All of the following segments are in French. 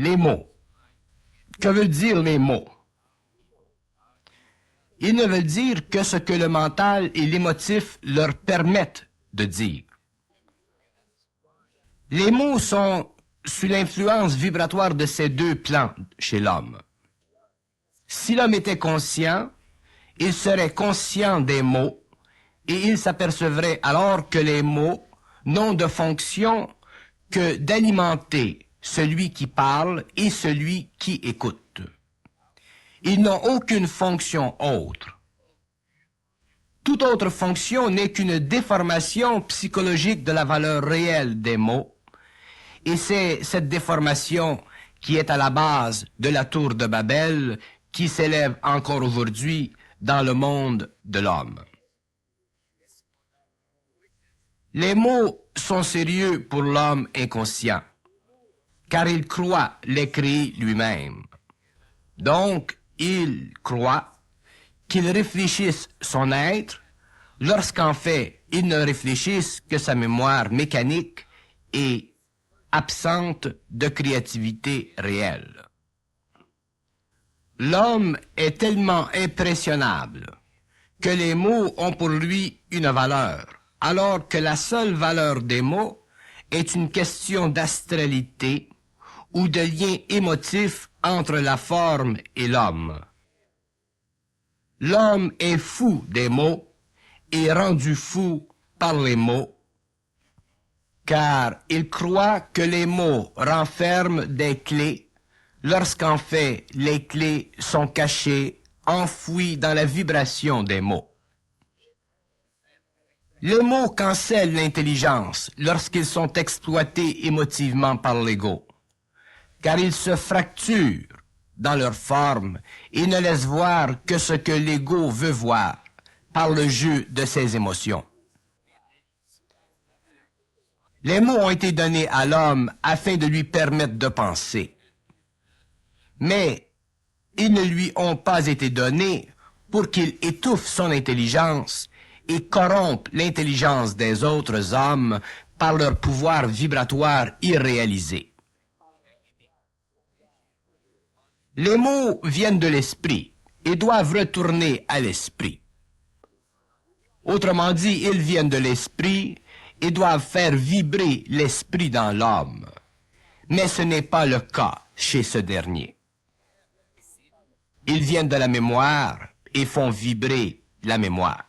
Les mots. Que veulent dire les mots? Ils ne veulent dire que ce que le mental et l'émotif leur permettent de dire. Les mots sont sous l'influence vibratoire de ces deux plans chez l'homme. Si l'homme était conscient, il serait conscient des mots et il s'apercevrait alors que les mots n'ont de fonction que d'alimenter celui qui parle et celui qui écoute. Ils n'ont aucune fonction autre. Toute autre fonction n'est qu'une déformation psychologique de la valeur réelle des mots, et c'est cette déformation qui est à la base de la tour de Babel qui s'élève encore aujourd'hui dans le monde de l'homme. Les mots sont sérieux pour l'homme inconscient, car il croit les créer lui-même. Donc, il croit qu'il réfléchisse son être, lorsqu'en fait, il ne réfléchisse que sa mémoire mécanique et absente de créativité réelle. L'homme est tellement impressionnable que les mots ont pour lui une valeur, alors que la seule valeur des mots est une question d'astralité ou de lien émotif entre la forme et l'homme. L'homme est fou des mots et rendu fou par les mots, car il croit que les mots renferment des clés, lorsqu'en fait les clés sont cachées, enfouies dans la vibration des mots. Les mots cancellent l'intelligence lorsqu'ils sont exploités émotivement par l'ego, car ils se fracturent dans leur forme et ne laissent voir que ce que l'ego veut voir par le jeu de ses émotions. Les mots ont été donnés à l'homme afin de lui permettre de penser. Mais ils ne lui ont pas été donnés pour qu'il étouffe son intelligence et corrompe l'intelligence des autres hommes par leur pouvoir vibratoire irréalisé. Les mots viennent de l'esprit et doivent retourner à l'esprit. Autrement dit, ils viennent de l'esprit et doivent faire vibrer l'esprit dans l'homme. Mais ce n'est pas le cas chez ce dernier. Ils viennent de la mémoire et font vibrer la mémoire.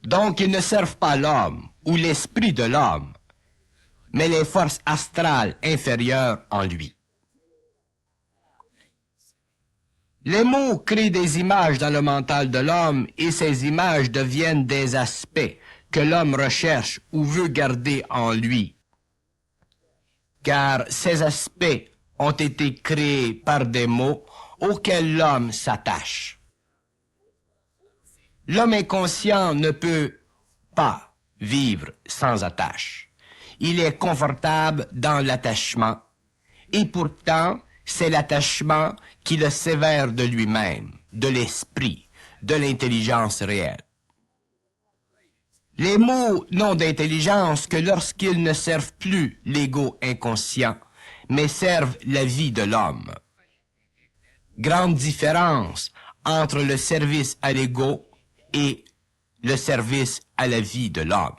Donc ils ne servent pas l'homme ou l'esprit de l'homme, mais les forces astrales inférieures en lui. Les mots créent des images dans le mental de l'homme et ces images deviennent des aspects que l'homme recherche ou veut garder en lui. Car ces aspects ont été créés par des mots auxquels l'homme s'attache. L'homme inconscient ne peut pas vivre sans attache. Il est confortable dans l'attachement et pourtant c'est l'attachement qui le sévère de lui-même, de l'esprit, de l'intelligence réelle. Les mots n'ont d'intelligence que lorsqu'ils ne servent plus l'ego inconscient, mais servent la vie de l'homme. Grande différence entre le service à l'ego et le service à la vie de l'homme.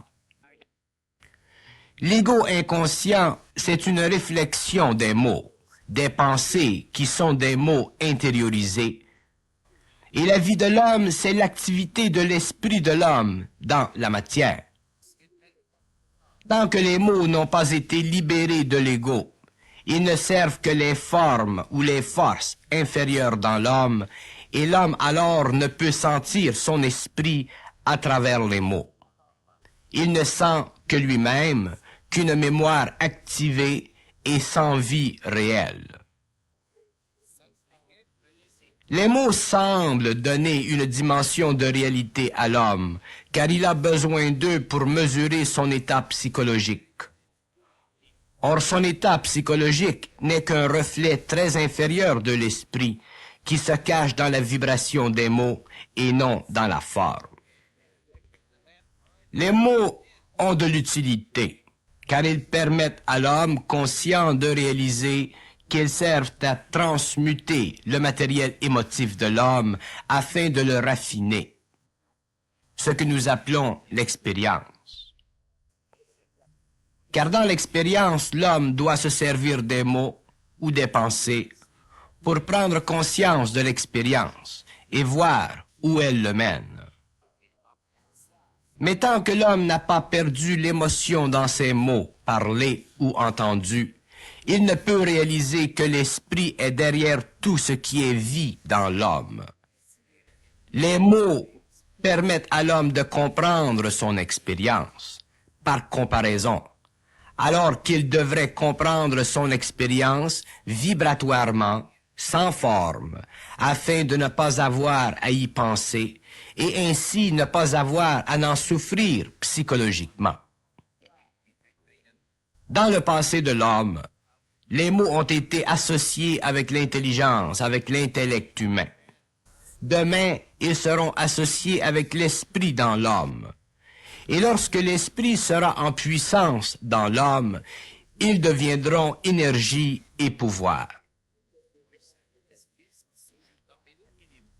L'ego inconscient, c'est une réflexion des mots, des pensées qui sont des mots intériorisés. Et la vie de l'homme, c'est l'activité de l'esprit de l'homme dans la matière. Tant que les mots n'ont pas été libérés de l'ego, ils ne servent que les formes ou les forces inférieures dans l'homme, et l'homme alors ne peut sentir son esprit à travers les mots. Il ne sent que lui-même, qu'une mémoire activée et sans vie réelle. Les mots semblent donner une dimension de réalité à l'homme, car il a besoin d'eux pour mesurer son état psychologique. Or, son état psychologique n'est qu'un reflet très inférieur de l'esprit, qui se cache dans la vibration des mots et non dans la forme. Les mots ont de l'utilité, car ils permettent à l'homme conscient de réaliser qu'ils servent à transmuter le matériel émotif de l'homme afin de le raffiner, ce que nous appelons l'expérience. Car dans l'expérience, l'homme doit se servir des mots ou des pensées pour prendre conscience de l'expérience et voir où elle le mène. Mais tant que l'homme n'a pas perdu l'émotion dans ses mots, parlés ou entendus, il ne peut réaliser que l'esprit est derrière tout ce qui est vie dans l'homme. Les mots permettent à l'homme de comprendre son expérience, par comparaison, alors qu'il devrait comprendre son expérience vibratoirement, sans forme, afin de ne pas avoir à y penser et ainsi ne pas avoir à en souffrir psychologiquement. Dans le passé de l'homme, les mots ont été associés avec l'intelligence, avec l'intellect humain. Demain, ils seront associés avec l'esprit dans l'homme. Et lorsque l'esprit sera en puissance dans l'homme, ils deviendront énergie et pouvoir.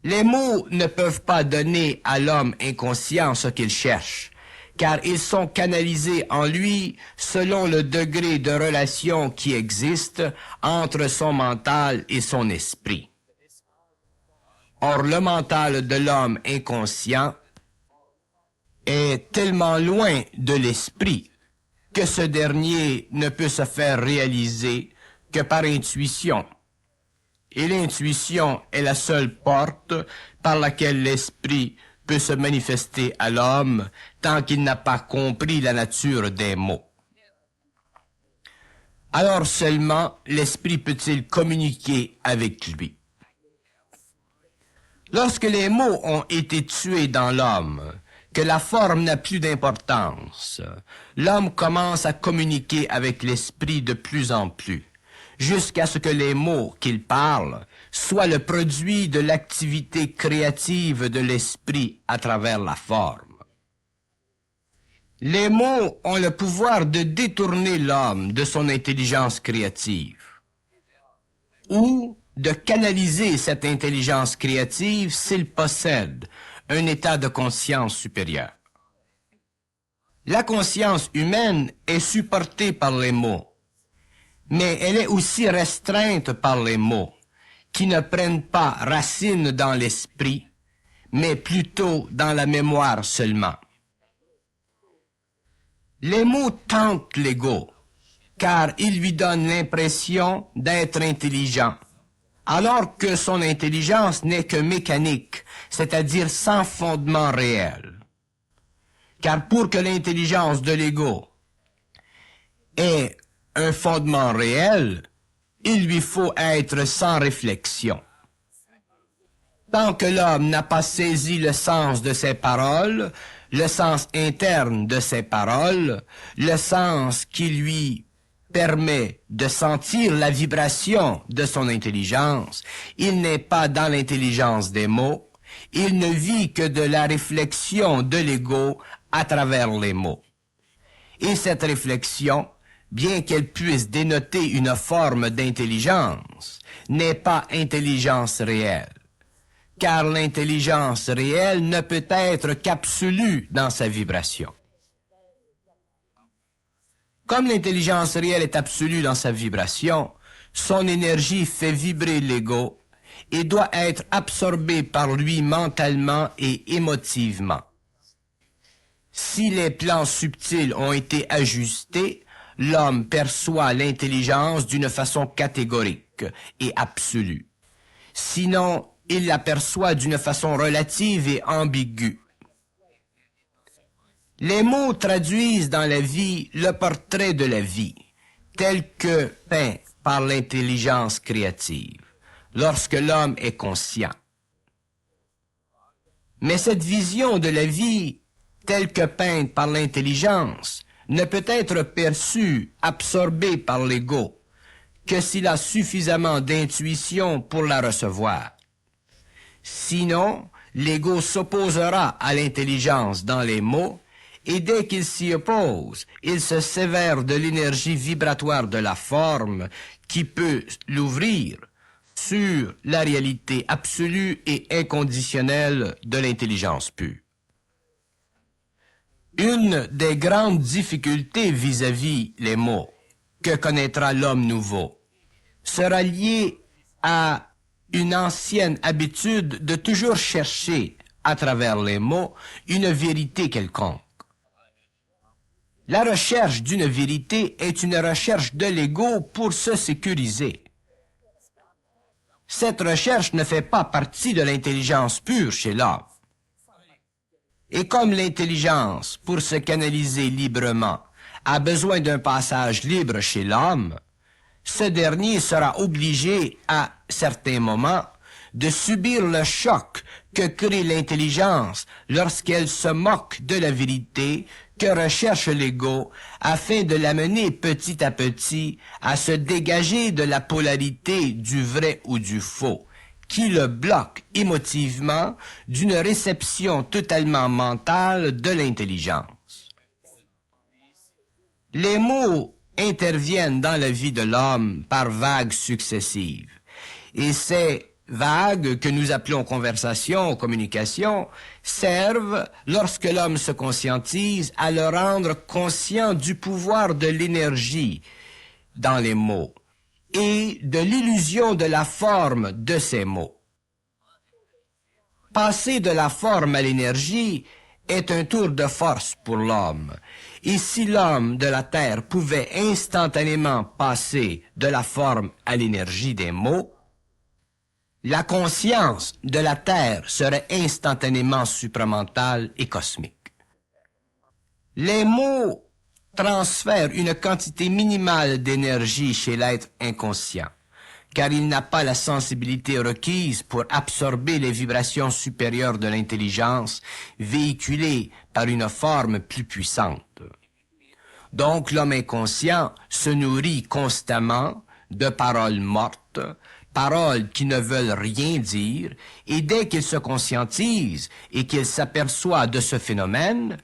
Les mots ne peuvent pas donner à l'homme inconscient ce qu'il cherche, car ils sont canalisés en lui selon le degré de relation qui existe entre son mental et son esprit. Or, le mental de l'homme inconscient est tellement loin de l'esprit que ce dernier ne peut se faire réaliser que par intuition. Et l'intuition est la seule porte par laquelle l'esprit peut se manifester à l'homme tant qu'il n'a pas compris la nature des mots. Alors seulement l'esprit peut-il communiquer avec lui. Lorsque les mots ont été tués dans l'homme, que la forme n'a plus d'importance, l'homme commence à communiquer avec l'esprit de plus en plus, jusqu'à ce que les mots qu'il parle soient le produit de l'activité créative de l'esprit à travers la forme. Les mots ont le pouvoir de détourner l'homme de son intelligence créative, ou de canaliser cette intelligence créative s'il possède un état de conscience supérieur. La conscience humaine est supportée par les mots, mais elle est aussi restreinte par les mots, qui ne prennent pas racine dans l'esprit, mais plutôt dans la mémoire seulement. Les mots tentent l'ego, car ils lui donnent l'impression d'être intelligent, alors que son intelligence n'est que mécanique, c'est-à-dire sans fondement réel. Car pour que l'intelligence de l'ego ait un fondement réel, il lui faut être sans réflexion. Tant que l'homme n'a pas saisi le sens de ses paroles, le sens interne de ses paroles, le sens qui lui permet de sentir la vibration de son intelligence, il n'est pas dans l'intelligence des mots, il ne vit que de la réflexion de l'ego à travers les mots. Et cette réflexion, bien qu'elle puisse dénoter une forme d'intelligence, n'est pas intelligence réelle, car l'intelligence réelle ne peut être qu'absolue dans sa vibration. Comme l'intelligence réelle est absolue dans sa vibration, son énergie fait vibrer l'ego et doit être absorbée par lui mentalement et émotivement. Si les plans subtils ont été ajustés, l'homme perçoit l'intelligence d'une façon catégorique et absolue. Sinon, il l'aperçoit d'une façon relative et ambiguë. Les mots traduisent dans la vie le portrait de la vie, tel que peint par l'intelligence créative, lorsque l'homme est conscient. Mais cette vision de la vie, telle que peinte par l'intelligence, ne peut être perçue, absorbée par l'ego, que s'il a suffisamment d'intuition pour la recevoir. Sinon, l'ego s'opposera à l'intelligence dans les mots et dès qu'il s'y oppose, il se sévère de l'énergie vibratoire de la forme qui peut l'ouvrir sur la réalité absolue et inconditionnelle de l'intelligence pure. Une des grandes difficultés vis-à-vis les mots que connaîtra l'homme nouveau sera liée à une ancienne habitude de toujours chercher, à travers les mots, une vérité quelconque. La recherche d'une vérité est une recherche de l'ego pour se sécuriser. Cette recherche ne fait pas partie de l'intelligence pure chez l'homme. Et comme l'intelligence, pour se canaliser librement, a besoin d'un passage libre chez l'homme, ce dernier sera obligé, à certains moments, de subir le choc que crée l'intelligence lorsqu'elle se moque de la vérité que recherche l'ego afin de l'amener petit à petit à se dégager de la polarité du vrai ou du faux, qui le bloque émotivement d'une réception totalement mentale de l'intelligence. Les mots interviennent dans la vie de l'homme par vagues successives, et ces vagues que nous appelons conversation, communication, servent, lorsque l'homme se conscientise, à le rendre conscient du pouvoir de l'énergie dans les mots et de l'illusion de la forme de ces mots. Passer de la forme à l'énergie est un tour de force pour l'homme. Et si l'homme de la Terre pouvait instantanément passer de la forme à l'énergie des mots, la conscience de la Terre serait instantanément supramentale et cosmique. Les mots transfèrent une quantité minimale d'énergie chez l'être inconscient, car il n'a pas la sensibilité requise pour absorber les vibrations supérieures de l'intelligence véhiculées par une forme plus puissante. Donc l'homme inconscient se nourrit constamment de paroles mortes, paroles qui ne veulent rien dire, et dès qu'il se conscientise et qu'il s'aperçoit de ce phénomène,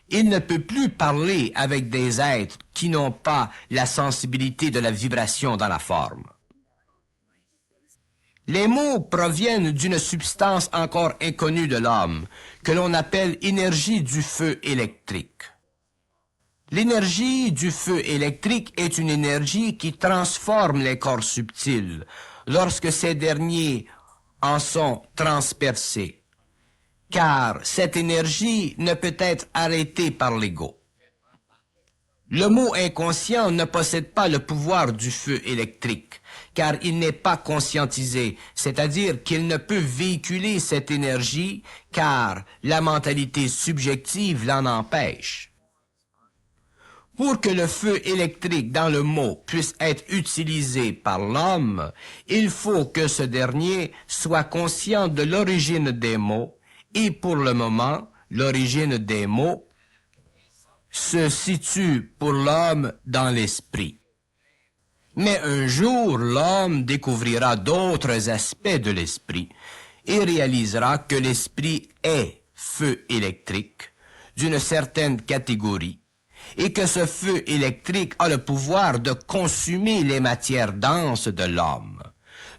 il ne peut plus parler avec des êtres qui n'ont pas la sensibilité de la vibration dans la forme. Les mots proviennent d'une substance encore inconnue de l'homme, que l'on appelle énergie du feu électrique. L'énergie du feu électrique est une énergie qui transforme les corps subtils lorsque ces derniers en sont transpercés, car cette énergie ne peut être arrêtée par l'ego. Le mot inconscient ne possède pas le pouvoir du feu électrique, car il n'est pas conscientisé, c'est-à-dire qu'il ne peut véhiculer cette énergie, car la mentalité subjective l'en empêche. Pour que le feu électrique dans le mot puisse être utilisé par l'homme, il faut que ce dernier soit conscient de l'origine des mots, et pour le moment, l'origine des mots se situe pour l'homme dans l'esprit. Mais un jour, l'homme découvrira d'autres aspects de l'esprit et réalisera que l'esprit est feu électrique d'une certaine catégorie et que ce feu électrique a le pouvoir de consumer les matières denses de l'homme,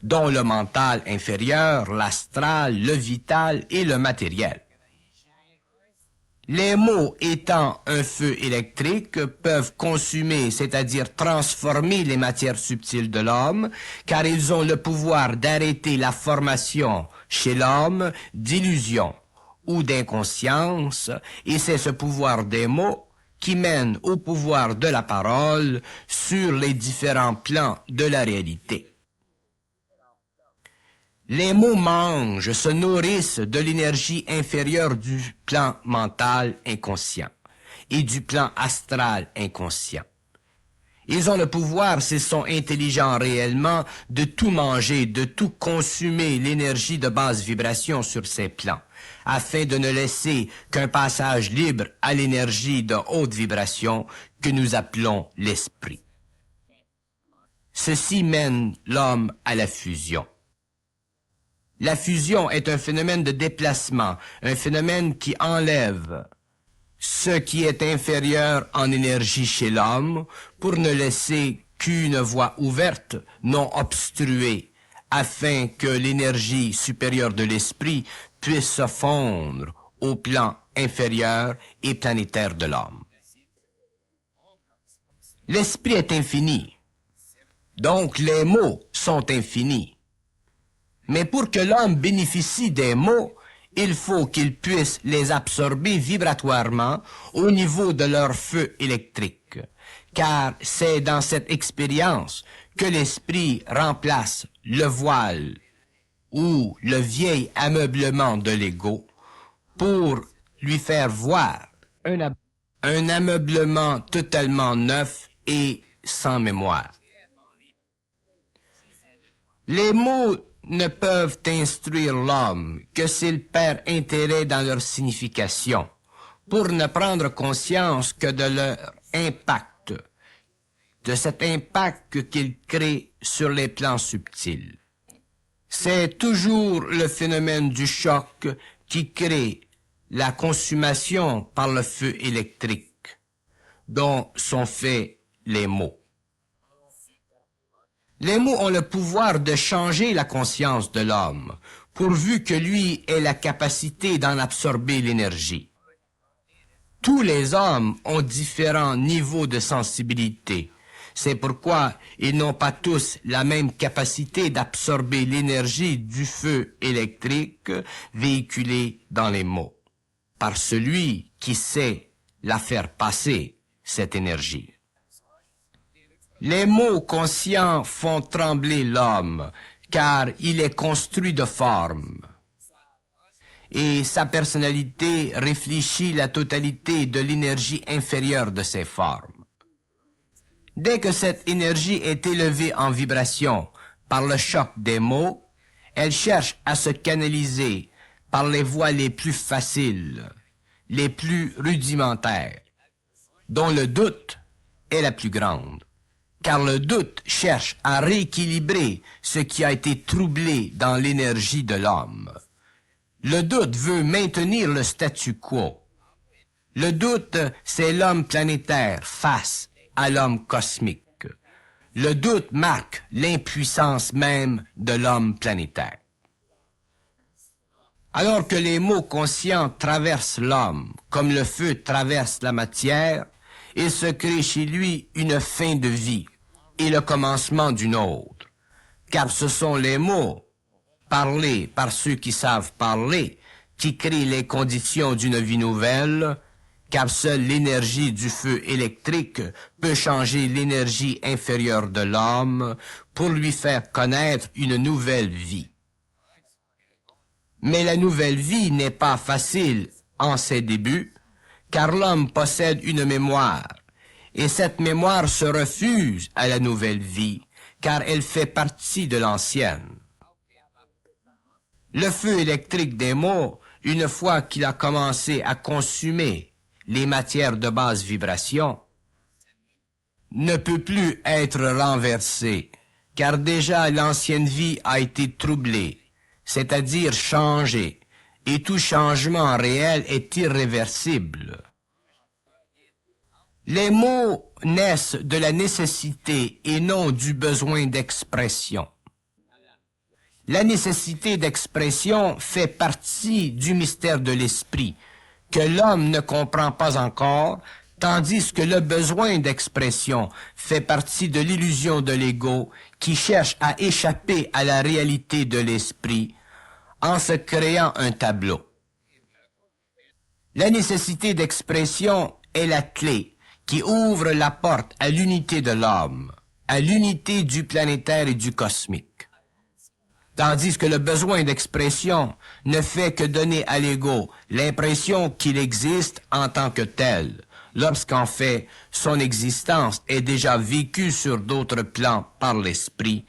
dont le mental inférieur, l'astral, le vital et le matériel. Les mots étant un feu électrique peuvent consumer, c'est-à-dire transformer les matières subtiles de l'homme, car ils ont le pouvoir d'arrêter la formation chez l'homme d'illusions ou d'inconscience, et c'est ce pouvoir des mots qui mène au pouvoir de la parole sur les différents plans de la réalité. Les mots mangent, se nourrissent de l'énergie inférieure du plan mental inconscient et du plan astral inconscient. Ils ont le pouvoir, s'ils sont intelligents réellement, de tout manger, de tout consumer l'énergie de basse vibration sur ces plans, afin de ne laisser qu'un passage libre à l'énergie de haute vibration que nous appelons l'esprit. Ceci mène l'homme à la fusion. La fusion est un phénomène de déplacement, un phénomène qui enlève ce qui est inférieur en énergie chez l'homme pour ne laisser qu'une voie ouverte, non obstruée, afin que l'énergie supérieure de l'esprit puisse se fondre au plan inférieur et planétaire de l'homme. L'esprit est infini, donc les mots sont infinis. Mais pour que l'homme bénéficie des mots, il faut qu'il puisse les absorber vibratoirement au niveau de leur feu électrique, car c'est dans cette expérience que l'esprit remplace le voile ou le vieil ameublement de l'ego pour lui faire voir un ameublement totalement neuf et sans mémoire. Les mots ne peuvent instruire l'homme que s'il perd intérêt dans leur signification, pour ne prendre conscience que de leur impact, de cet impact qu'ils créent sur les plans subtils. C'est toujours le phénomène du choc qui crée la consommation par le feu électrique, dont sont faits les mots. Les mots ont le pouvoir de changer la conscience de l'homme, pourvu que lui ait la capacité d'en absorber l'énergie. Tous les hommes ont différents niveaux de sensibilité. C'est pourquoi ils n'ont pas tous la même capacité d'absorber l'énergie du feu électrique véhiculé dans les mots, par celui qui sait la faire passer, cette énergie. Les mots conscients font trembler l'homme, car il est construit de formes. Et sa personnalité réfléchit la totalité de l'énergie inférieure de ces formes. Dès que cette énergie est élevée en vibration par le choc des mots, elle cherche à se canaliser par les voies les plus faciles, les plus rudimentaires, dont le doute est la plus grande. Car le doute cherche à rééquilibrer ce qui a été troublé dans l'énergie de l'homme. Le doute veut maintenir le statu quo. Le doute, c'est l'homme planétaire face à l'homme cosmique. Le doute marque l'impuissance même de l'homme planétaire. Alors que les mots conscients traversent l'homme, comme le feu traverse la matière, il se crée chez lui une fin de vie et le commencement d'une autre. Car ce sont les mots, parlés par ceux qui savent parler, qui créent les conditions d'une vie nouvelle, car seule l'énergie du feu électrique peut changer l'énergie inférieure de l'homme pour lui faire connaître une nouvelle vie. Mais la nouvelle vie n'est pas facile en ses débuts, car l'homme possède une mémoire, et cette mémoire se refuse à la nouvelle vie, car elle fait partie de l'ancienne. Le feu électrique des mots, une fois qu'il a commencé à consumer les matières de basse vibration, ne peut plus être renversé, car déjà l'ancienne vie a été troublée, c'est-à-dire changée, et tout changement réel est irréversible. Les mots naissent de la nécessité et non du besoin d'expression. La nécessité d'expression fait partie du mystère de l'esprit, que l'homme ne comprend pas encore, tandis que le besoin d'expression fait partie de l'illusion de l'ego qui cherche à échapper à la réalité de l'esprit en se créant un tableau. La nécessité d'expression est la clé qui ouvre la porte à l'unité de l'homme, à l'unité du planétaire et du cosmique. Tandis que le besoin d'expression ne fait que donner à l'ego l'impression qu'il existe en tant que tel, lorsqu'en fait son existence est déjà vécue sur d'autres plans par l'esprit,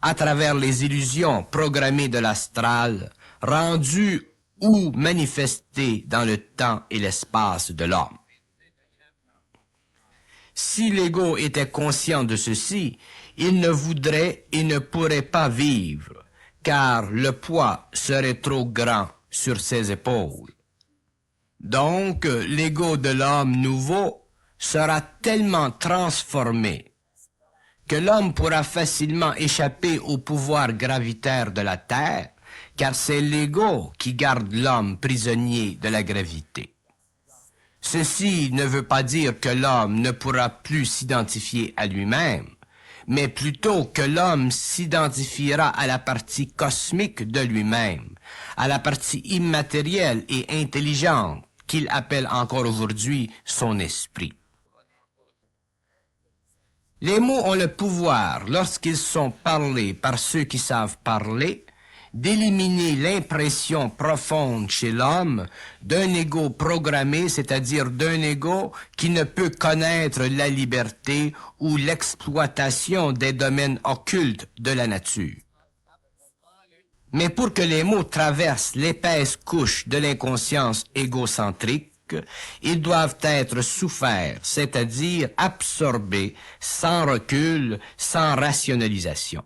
à travers les illusions programmées de l'astral, rendues ou manifestées dans le temps et l'espace de l'homme. Si l'ego était conscient de ceci, il ne voudrait et ne pourrait pas vivre, car le poids serait trop grand sur ses épaules. Donc, l'ego de l'homme nouveau sera tellement transformé que l'homme pourra facilement échapper au pouvoir gravitaire de la Terre, car c'est l'ego qui garde l'homme prisonnier de la gravité. Ceci ne veut pas dire que l'homme ne pourra plus s'identifier à lui-même, mais plutôt que l'homme s'identifiera à la partie cosmique de lui-même, à la partie immatérielle et intelligente qu'il appelle encore aujourd'hui son esprit. Les mots ont le pouvoir, lorsqu'ils sont parlés par ceux qui savent parler, d'éliminer l'impression profonde chez l'homme d'un ego programmé, c'est-à-dire d'un ego qui ne peut connaître la liberté ou l'exploitation des domaines occultes de la nature. Mais pour que les mots traversent l'épaisse couche de l'inconscience égocentrique, ils doivent être soufferts, c'est-à-dire absorbés, sans recul, sans rationalisation.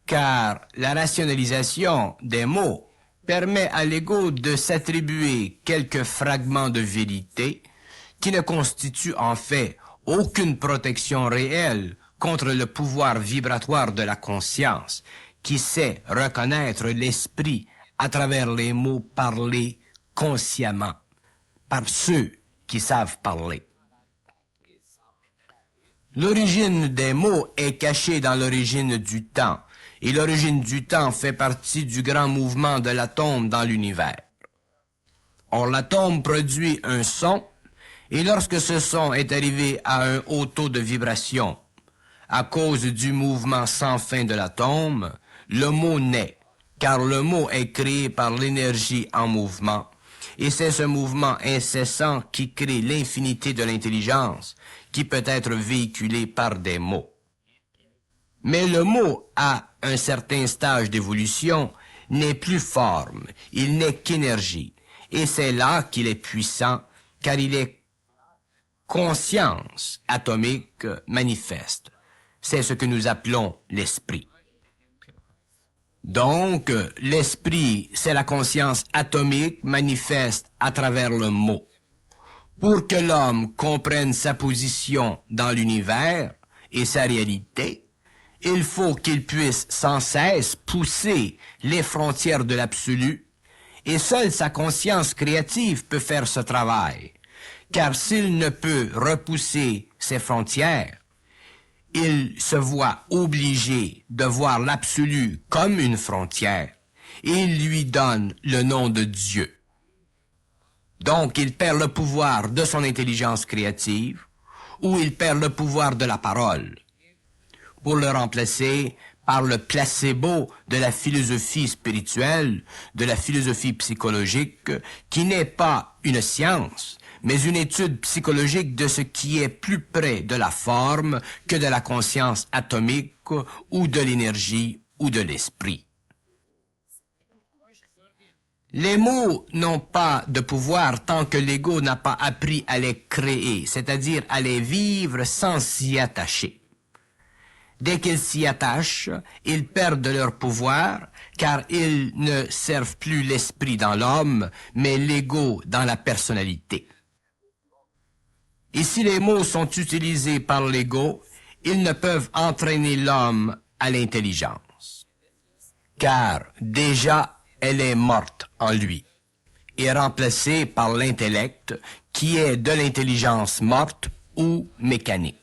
Car la rationalisation des mots permet à l'ego de s'attribuer quelques fragments de vérité qui ne constituent en fait aucune protection réelle contre le pouvoir vibratoire de la conscience qui sait reconnaître l'esprit à travers les mots parlés consciemment par ceux qui savent parler. L'origine des mots est cachée dans l'origine du temps, et l'origine du temps fait partie du grand mouvement de l'atome dans l'univers. Or, l'atome produit un son, et lorsque ce son est arrivé à un haut taux de vibration, à cause du mouvement sans fin de l'atome, le mot naît, car le mot est créé par l'énergie en mouvement, et c'est ce mouvement incessant qui crée l'infinité de l'intelligence, qui peut être véhiculé par des mots. Mais le mot, à un certain stage d'évolution, n'est plus forme, il n'est qu'énergie, et c'est là qu'il est puissant, car il est conscience atomique manifeste. C'est ce que nous appelons l'esprit. Donc, l'esprit, c'est la conscience atomique manifeste à travers le mot. Pour que l'homme comprenne sa position dans l'univers et sa réalité, il faut qu'il puisse sans cesse pousser les frontières de l'absolu, et seule sa conscience créative peut faire ce travail, car s'il ne peut repousser ces frontières, il se voit obligé de voir l'absolu comme une frontière, et il lui donne le nom de Dieu. Donc, il perd le pouvoir de son intelligence créative, ou il perd le pouvoir de la parole, pour le remplacer par le placebo de la philosophie spirituelle, de la philosophie psychologique, qui n'est pas une science, mais une étude psychologique de ce qui est plus près de la forme que de la conscience atomique ou de l'énergie ou de l'esprit. Les mots n'ont pas de pouvoir tant que l'ego n'a pas appris à les créer, c'est-à-dire à les vivre sans s'y attacher. Dès qu'ils s'y attachent, ils perdent leur pouvoir, car ils ne servent plus l'esprit dans l'homme, mais l'ego dans la personnalité. Et si les mots sont utilisés par l'ego, ils ne peuvent entraîner l'homme à l'intelligence. Car déjà, elle est morte en lui et remplacée par l'intellect qui est de l'intelligence morte ou mécanique.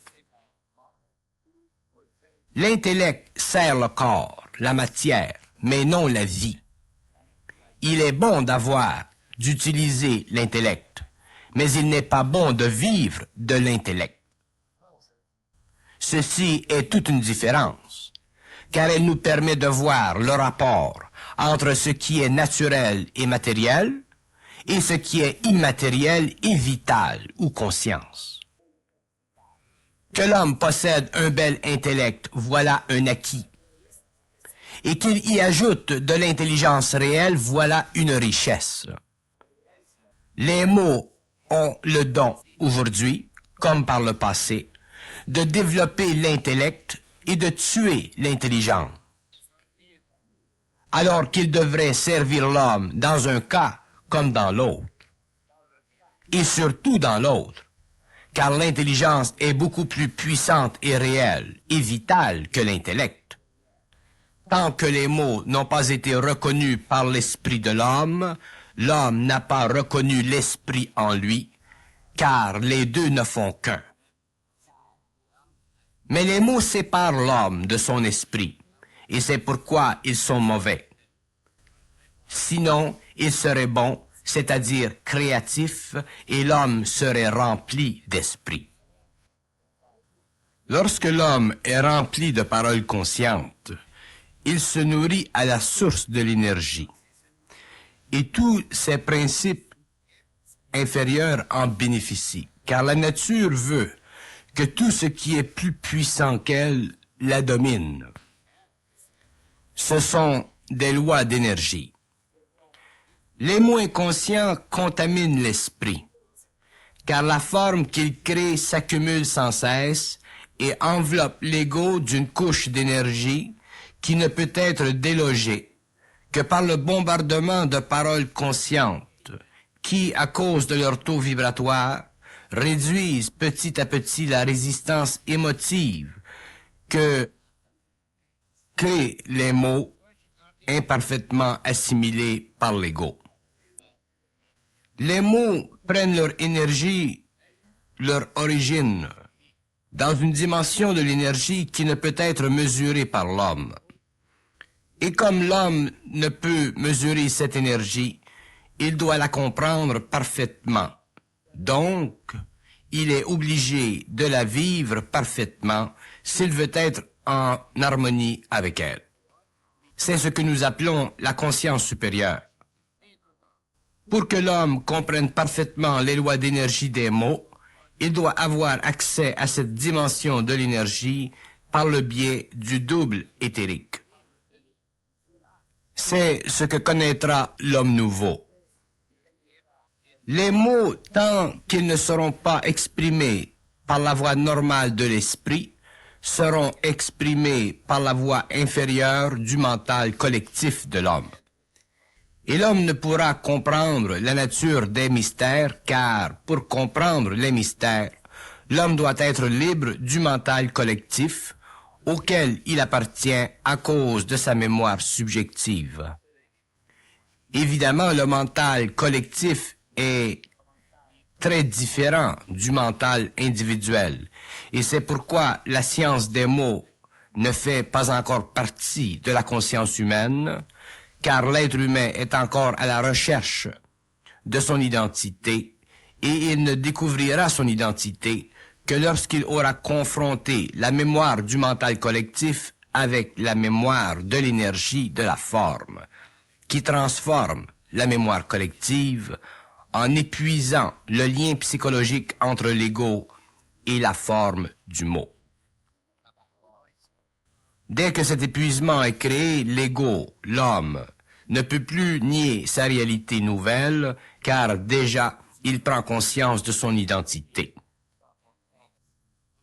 L'intellect sert le corps, la matière, mais non la vie. Il est bon d'utiliser l'intellect, mais il n'est pas bon de vivre de l'intellect. Ceci est toute une différence, car elle nous permet de voir le rapport entre ce qui est naturel et matériel et ce qui est immatériel et vital ou conscience. Que l'homme possède un bel intellect, voilà un acquis. Et qu'il y ajoute de l'intelligence réelle, voilà une richesse. Les mots ont le don, aujourd'hui, comme par le passé, de développer l'intellect et de tuer l'intelligence. Alors qu'ils devraient servir l'homme dans un cas comme dans l'autre. et surtout dans l'autre, car l'intelligence est beaucoup plus puissante et réelle et vitale que l'intellect. Tant que les mots n'ont pas été reconnus par l'esprit de l'homme, l'homme n'a pas reconnu l'esprit en lui, car les deux ne font qu'un. Mais les mots séparent l'homme de son esprit, et c'est pourquoi ils sont mauvais. Sinon, ils seraient bons, c'est-à-dire créatifs, et l'homme serait rempli d'esprit. Lorsque l'homme est rempli de paroles conscientes, il se nourrit à la source de l'énergie. Et tous ces principes inférieurs en bénéficient, car la nature veut que tout ce qui est plus puissant qu'elle la domine. Ce sont des lois d'énergie. Les mots inconscients contaminent l'esprit, car la forme qu'ils créent s'accumule sans cesse et enveloppe l'ego d'une couche d'énergie qui ne peut être délogée que par le bombardement de paroles conscientes qui, à cause de leur taux vibratoire, réduisent petit à petit la résistance émotive que créent les mots imparfaitement assimilés par l'ego. Les mots prennent leur énergie, leur origine, dans une dimension de l'énergie qui ne peut être mesurée par l'homme. Et comme l'homme ne peut mesurer cette énergie, il doit la comprendre parfaitement. Donc, il est obligé de la vivre parfaitement s'il veut être en harmonie avec elle. C'est ce que nous appelons la conscience supérieure. Pour que l'homme comprenne parfaitement les lois d'énergie des mots, il doit avoir accès à cette dimension de l'énergie par le biais du double éthérique. C'est ce que connaîtra l'homme nouveau. Les mots, tant qu'ils ne seront pas exprimés par la voie normale de l'esprit, seront exprimés par la voie inférieure du mental collectif de l'homme. Et l'homme ne pourra comprendre la nature des mystères, car pour comprendre les mystères, l'homme doit être libre du mental collectif, auquel il appartient à cause de sa mémoire subjective. Évidemment, le mental collectif est très différent du mental individuel, et c'est pourquoi la science des mots ne fait pas encore partie de la conscience humaine, car l'être humain est encore à la recherche de son identité, et il ne découvrira son identité que lorsqu'il aura confronté la mémoire du mental collectif avec la mémoire de l'énergie de la forme, qui transforme la mémoire collective en épuisant le lien psychologique entre l'ego et la forme du mot. Dès que cet épuisement est créé, l'ego, l'homme, ne peut plus nier sa réalité nouvelle, car déjà, il prend conscience de son identité.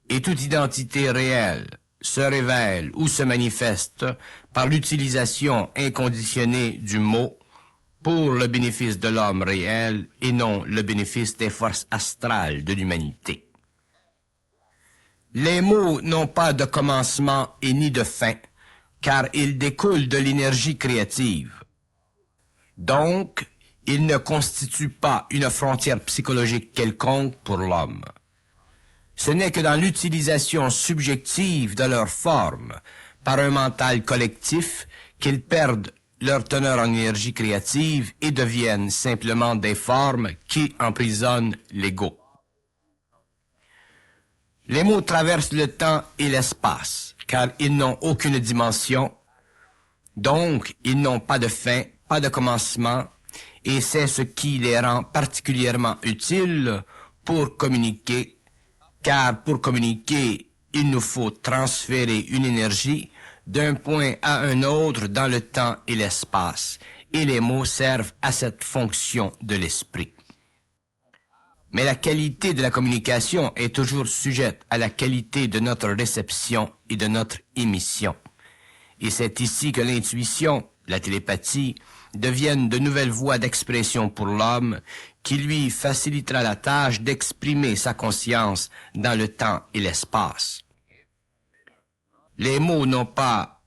Et toute identité réelle se révèle ou se manifeste par l'utilisation inconditionnée du mot pour le bénéfice de l'homme réel et non le bénéfice des forces astrales de l'humanité. Les mots n'ont pas de commencement et ni de fin, car ils découlent de l'énergie créative. Donc, ils ne constituent pas une frontière psychologique quelconque pour l'homme. Ce n'est que dans l'utilisation subjective de leur forme, par un mental collectif, qu'ils perdent leur teneur en énergie créative et deviennent simplement des formes qui emprisonnent l'ego. Les mots traversent le temps et l'espace, car ils n'ont aucune dimension, donc ils n'ont pas de fin, pas de commencement, et c'est ce qui les rend particulièrement utiles pour communiquer, car pour communiquer, il nous faut transférer une énergie d'un point à un autre dans le temps et l'espace, et les mots servent à cette fonction de l'esprit. Mais la qualité de la communication est toujours sujette à la qualité de notre réception et de notre émission. Et c'est ici que l'intuition, la télépathie, deviennent de nouvelles voies d'expression pour l'homme qui lui facilitera la tâche d'exprimer sa conscience dans le temps et l'espace. Les mots n'ont pas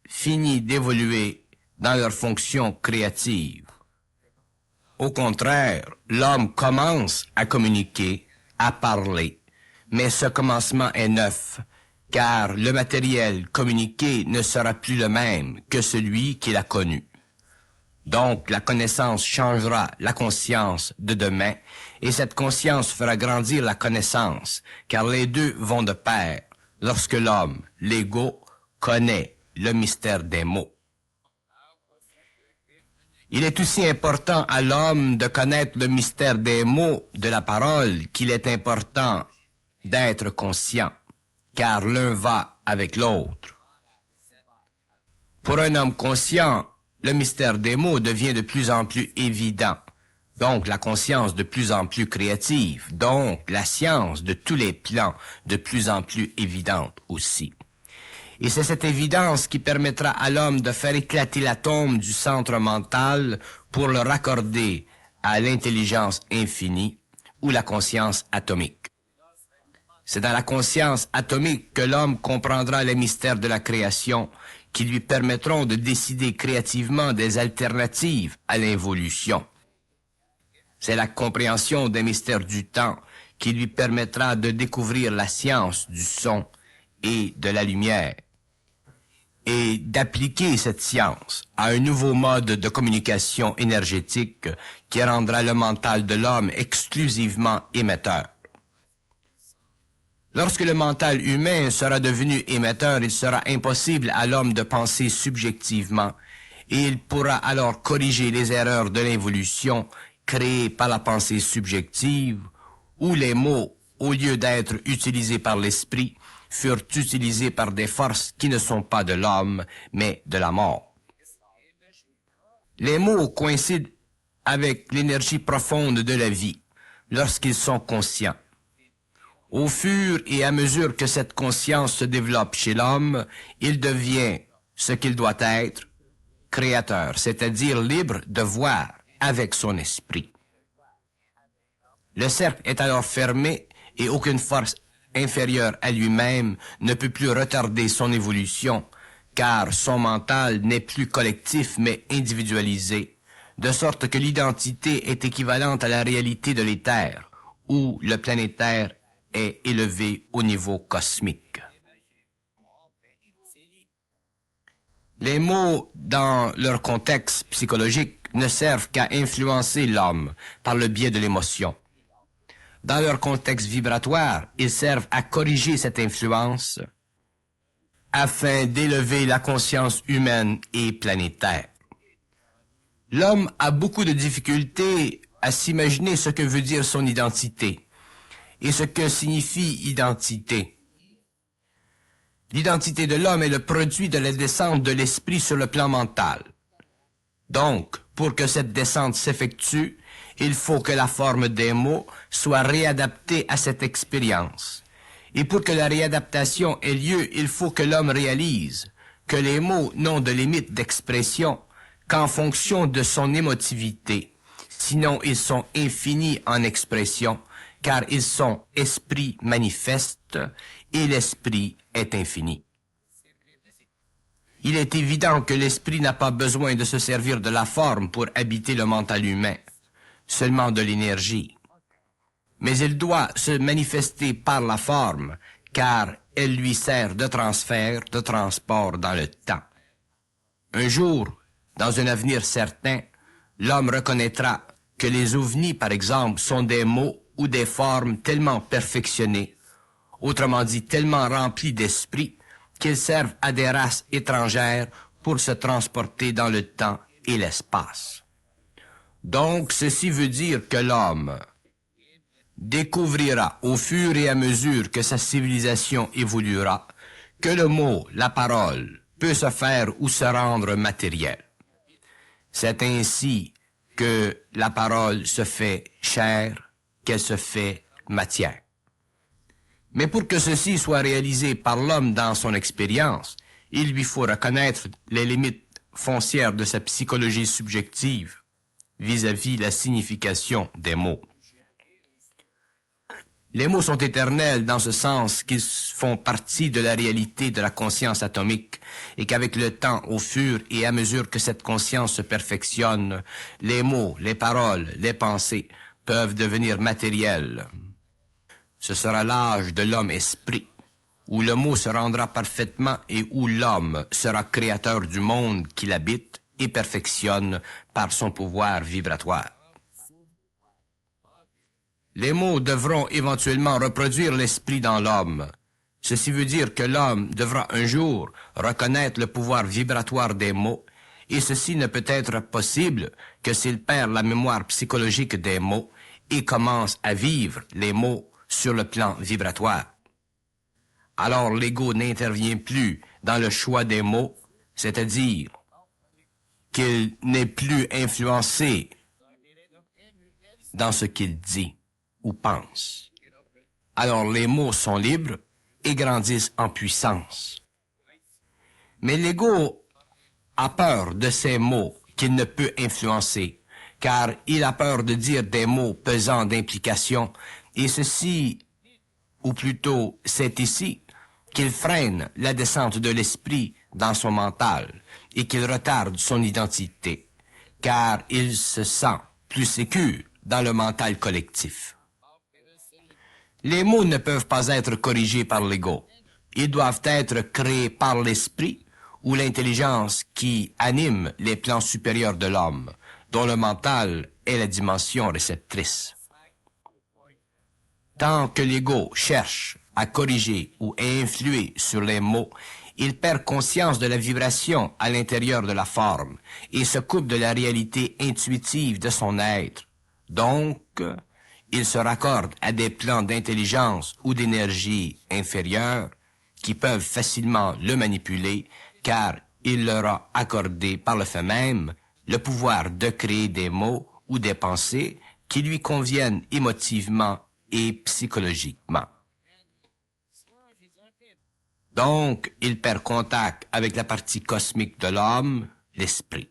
fini d'évoluer dans leur fonction créative. Au contraire, l'homme commence à communiquer, à parler, mais ce commencement est neuf, car le matériel communiqué ne sera plus le même que celui qu'il a connu. Donc, la connaissance changera la conscience de demain, et cette conscience fera grandir la connaissance, car les deux vont de pair, lorsque l'homme, l'ego, connaît le mystère des mots. Il est aussi important à l'homme de connaître le mystère des mots de la parole qu'il est important d'être conscient, car l'un va avec l'autre. Pour un homme conscient, le mystère des mots devient de plus en plus évident, donc la conscience de plus en plus créative, donc la science de tous les plans de plus en plus évidente aussi. Et c'est cette évidence qui permettra à l'homme de faire éclater l'atome du centre mental pour le raccorder à l'intelligence infinie ou la conscience atomique. C'est dans la conscience atomique que l'homme comprendra les mystères de la création qui lui permettront de décider créativement des alternatives à l'involution. C'est la compréhension des mystères du temps qui lui permettra de découvrir la science du son et de la lumière, et d'appliquer cette science à un nouveau mode de communication énergétique qui rendra le mental de l'homme exclusivement émetteur. Lorsque le mental humain sera devenu émetteur, il sera impossible à l'homme de penser subjectivement, et il pourra alors corriger les erreurs de l'involution créées par la pensée subjective, où les mots, au lieu d'être utilisés par l'esprit, furent utilisés par des forces qui ne sont pas de l'homme, mais de la mort. Les mots coïncident avec l'énergie profonde de la vie, lorsqu'ils sont conscients. Au fur et à mesure que cette conscience se développe chez l'homme, il devient ce qu'il doit être, créateur, c'est-à-dire libre de voir avec son esprit. Le cercle est alors fermé et aucune force inférieur à lui-même ne peut plus retarder son évolution, car son mental n'est plus collectif mais individualisé, de sorte que l'identité est équivalente à la réalité de l'éther, où le planétaire est élevé au niveau cosmique. Les mots, dans leur contexte psychologique, ne servent qu'à influencer l'homme par le biais de l'émotion. Dans leur contexte vibratoire, ils servent à corriger cette influence afin d'élever la conscience humaine et planétaire. L'homme a beaucoup de difficultés à s'imaginer ce que veut dire son identité et ce que signifie identité. L'identité de l'homme est le produit de la descente de l'esprit sur le plan mental. Donc, pour que cette descente s'effectue, il faut que la forme des mots soit réadaptée à cette expérience. Et pour que la réadaptation ait lieu, il faut que l'homme réalise que les mots n'ont de limite d'expression qu'en fonction de son émotivité. Sinon, ils sont infinis en expression, car ils sont esprit manifeste et l'esprit est infini. Il est évident que l'esprit n'a pas besoin de se servir de la forme pour habiter le mental humain, seulement de l'énergie. Mais il doit se manifester par la forme, car elle lui sert de transfert, de transport dans le temps. Un jour, dans un avenir certain, l'homme reconnaîtra que les ovnis, par exemple, sont des mots ou des formes tellement perfectionnées, autrement dit tellement remplies d'esprit, qu'ils servent à des races étrangères pour se transporter dans le temps et l'espace. Donc, ceci veut dire que l'homme découvrira au fur et à mesure que sa civilisation évoluera que le mot, la parole, peut se faire ou se rendre matériel. C'est ainsi que la parole se fait chair, qu'elle se fait matière. Mais pour que ceci soit réalisé par l'homme dans son expérience, il lui faut reconnaître les limites foncière de sa psychologie subjective vis-à-vis la signification des mots. Les mots sont éternels dans ce sens qu'ils font partie de la réalité de la conscience atomique et qu'avec le temps, au fur et à mesure que cette conscience se perfectionne, les mots, les paroles, les pensées peuvent devenir matériels. Ce sera l'âge de l'homme-esprit, où le mot se rendra parfaitement et où l'homme sera créateur du monde qu'il habite et perfectionne par son pouvoir vibratoire. Les mots devront éventuellement reproduire l'esprit dans l'homme. Ceci veut dire que l'homme devra un jour reconnaître le pouvoir vibratoire des mots, et ceci ne peut être possible que s'il perd la mémoire psychologique des mots et commence à vivre les mots sur le plan vibratoire. Alors l'ego n'intervient plus dans le choix des mots, c'est-à-dire qu'il n'est plus influencé dans ce qu'il dit ou pense. Alors les mots sont libres et grandissent en puissance. Mais l'ego a peur de ces mots qu'il ne peut influencer, car il a peur de dire des mots pesants d'implication, et ceci, ou plutôt c'est ici, qu'il freine la descente de l'esprit dans son mental et qu'il retarde son identité, car il se sent plus sécure dans le mental collectif. Les mots ne peuvent pas être corrigés par l'ego. Ils doivent être créés par l'esprit ou l'intelligence qui anime les plans supérieurs de l'homme, dont le mental est la dimension réceptrice. Tant que l'ego cherche à corriger ou à influer sur les mots, il perd conscience de la vibration à l'intérieur de la forme et se coupe de la réalité intuitive de son être. Donc, il se raccorde à des plans d'intelligence ou d'énergie inférieurs qui peuvent facilement le manipuler, car il leur a accordé par le fait même le pouvoir de créer des mots ou des pensées qui lui conviennent émotivement et psychologiquement. Donc, il perd contact avec la partie cosmique de l'homme, l'esprit.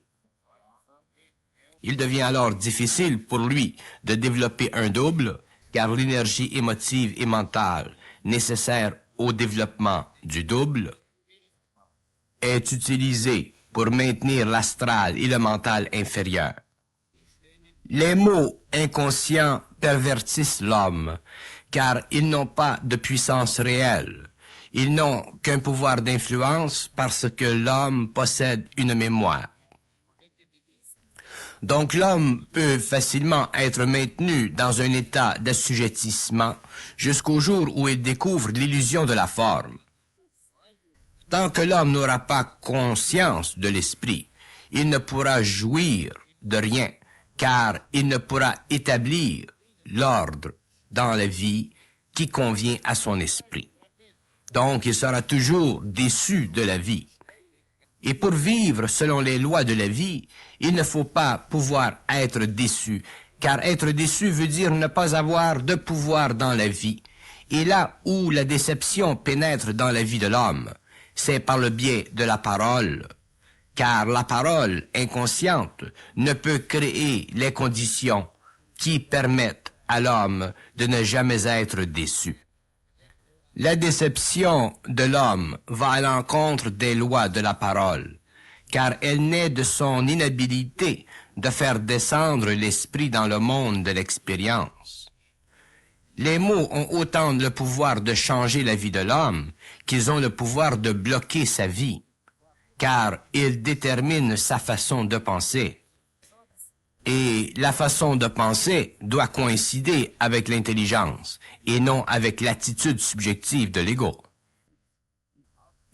Il devient alors difficile pour lui de développer un double, car l'énergie émotive et mentale nécessaire au développement du double est utilisée pour maintenir l'astral et le mental inférieur. Les mots inconscients pervertissent l'homme, car ils n'ont pas de puissance réelle. Ils n'ont qu'un pouvoir d'influence parce que l'homme possède une mémoire. Donc l'homme peut facilement être maintenu dans un état d'assujettissement jusqu'au jour où il découvre l'illusion de la forme. Tant que l'homme n'aura pas conscience de l'esprit, il ne pourra jouir de rien, car il ne pourra établir l'ordre dans la vie qui convient à son esprit. Donc il sera toujours déçu de la vie. Et pour vivre selon les lois de la vie, il ne faut pas pouvoir être déçu, car être déçu veut dire ne pas avoir de pouvoir dans la vie. Et là où la déception pénètre dans la vie de l'homme, c'est par le biais de la parole, car la parole inconsciente ne peut créer les conditions qui permettent à l'homme de ne jamais être déçu. La déception de l'homme va à l'encontre des lois de la parole, car elle naît de son inhabilité de faire descendre l'esprit dans le monde de l'expérience. Les mots ont autant le pouvoir de changer la vie de l'homme qu'ils ont le pouvoir de bloquer sa vie, car ils déterminent sa façon de penser. Et la façon de penser doit coïncider avec l'intelligence et non avec l'attitude subjective de l'ego.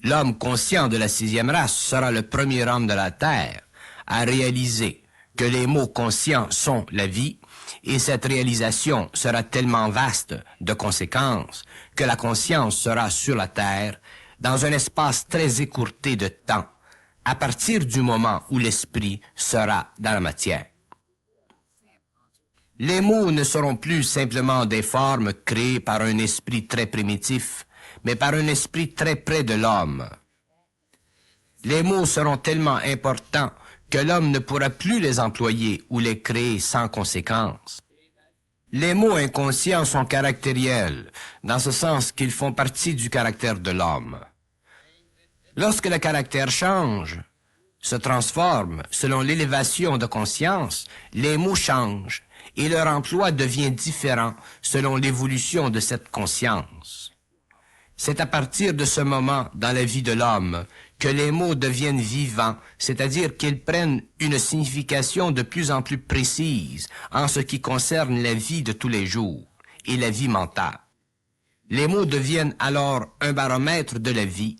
L'homme conscient de la 6e race sera le premier homme de la Terre à réaliser que les mots conscients sont la vie, et cette réalisation sera tellement vaste de conséquences que la conscience sera sur la Terre dans un espace très écourté de temps, à partir du moment où l'esprit sera dans la matière. Les mots ne seront plus simplement des formes créées par un esprit très primitif, mais par un esprit très près de l'homme. Les mots seront tellement importants que l'homme ne pourra plus les employer ou les créer sans conséquence. Les mots inconscients sont caractériels, dans ce sens qu'ils font partie du caractère de l'homme. Lorsque le caractère change, se transforme selon l'élévation de conscience, les mots changent et leur emploi devient différent selon l'évolution de cette conscience. C'est à partir de ce moment dans la vie de l'homme que les mots deviennent vivants, c'est-à-dire qu'ils prennent une signification de plus en plus précise en ce qui concerne la vie de tous les jours et la vie mentale. Les mots deviennent alors un baromètre de la vie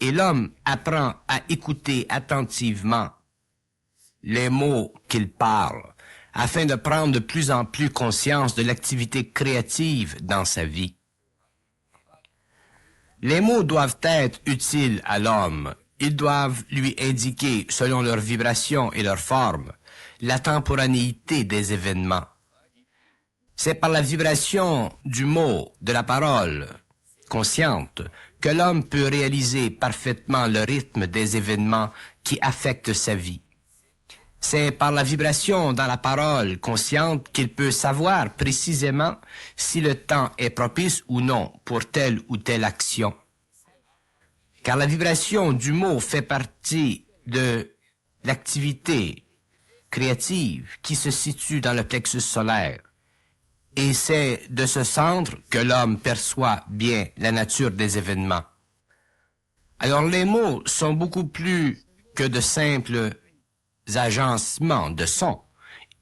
et l'homme apprend à écouter attentivement les mots qu'il parle afin de prendre de plus en plus conscience de l'activité créative dans sa vie. Les mots doivent être utiles à l'homme. Ils doivent lui indiquer, selon leur vibration et leur forme, la temporanéité des événements. C'est par la vibration du mot, de la parole consciente, que l'homme peut réaliser parfaitement le rythme des événements qui affectent sa vie. C'est par la vibration dans la parole consciente qu'il peut savoir précisément si le temps est propice ou non pour telle ou telle action. Car la vibration du mot fait partie de l'activité créative qui se situe dans le plexus solaire. Et c'est de ce centre que l'homme perçoit bien la nature des événements. Alors les mots sont beaucoup plus que de simples agencements de sons.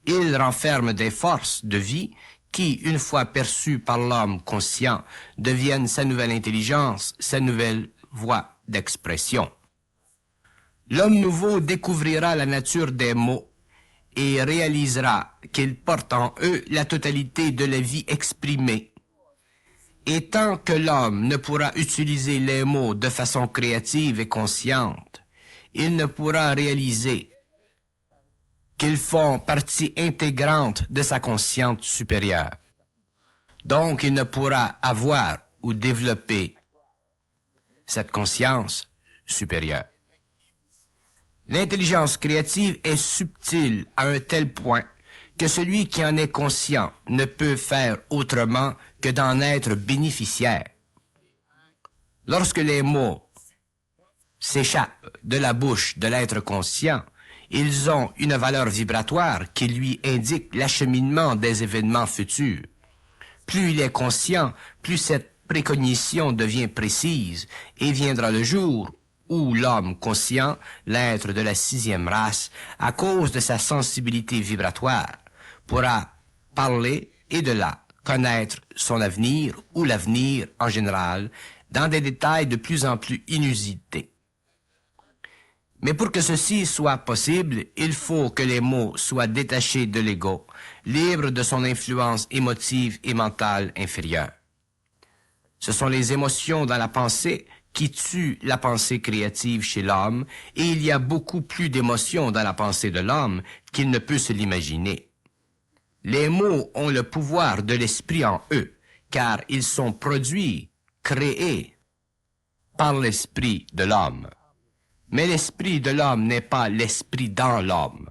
Ils renferment des forces de vie qui, une fois perçues par l'homme conscient, deviennent sa nouvelle intelligence, sa nouvelle voie d'expression. L'homme nouveau découvrira la nature des mots et réalisera qu'ils portent en eux la totalité de la vie exprimée. Et tant que l'homme ne pourra utiliser les mots de façon créative et consciente, il ne pourra réaliser qu'ils font partie intégrante de sa conscience supérieure. Donc, il ne pourra avoir ou développer cette conscience supérieure. L'intelligence créative est subtile à un tel point que celui qui en est conscient ne peut faire autrement que d'en être bénéficiaire. Lorsque les mots s'échappent de la bouche de l'être conscient, ils ont une valeur vibratoire qui lui indique l'acheminement des événements futurs. Plus il est conscient, plus cette précognition devient précise et viendra le jour où l'homme conscient, l'être de la 6e race, à cause de sa sensibilité vibratoire, pourra parler et de là connaître son avenir ou l'avenir en général dans des détails de plus en plus inusités. Mais pour que ceci soit possible, il faut que les mots soient détachés de l'ego, libres de son influence émotive et mentale inférieure. Ce sont les émotions dans la pensée qui tuent la pensée créative chez l'homme, et il y a beaucoup plus d'émotions dans la pensée de l'homme qu'il ne peut se l'imaginer. Les mots ont le pouvoir de l'esprit en eux, car ils sont produits, créés par l'esprit de l'homme. Mais l'esprit de l'homme n'est pas l'esprit dans l'homme.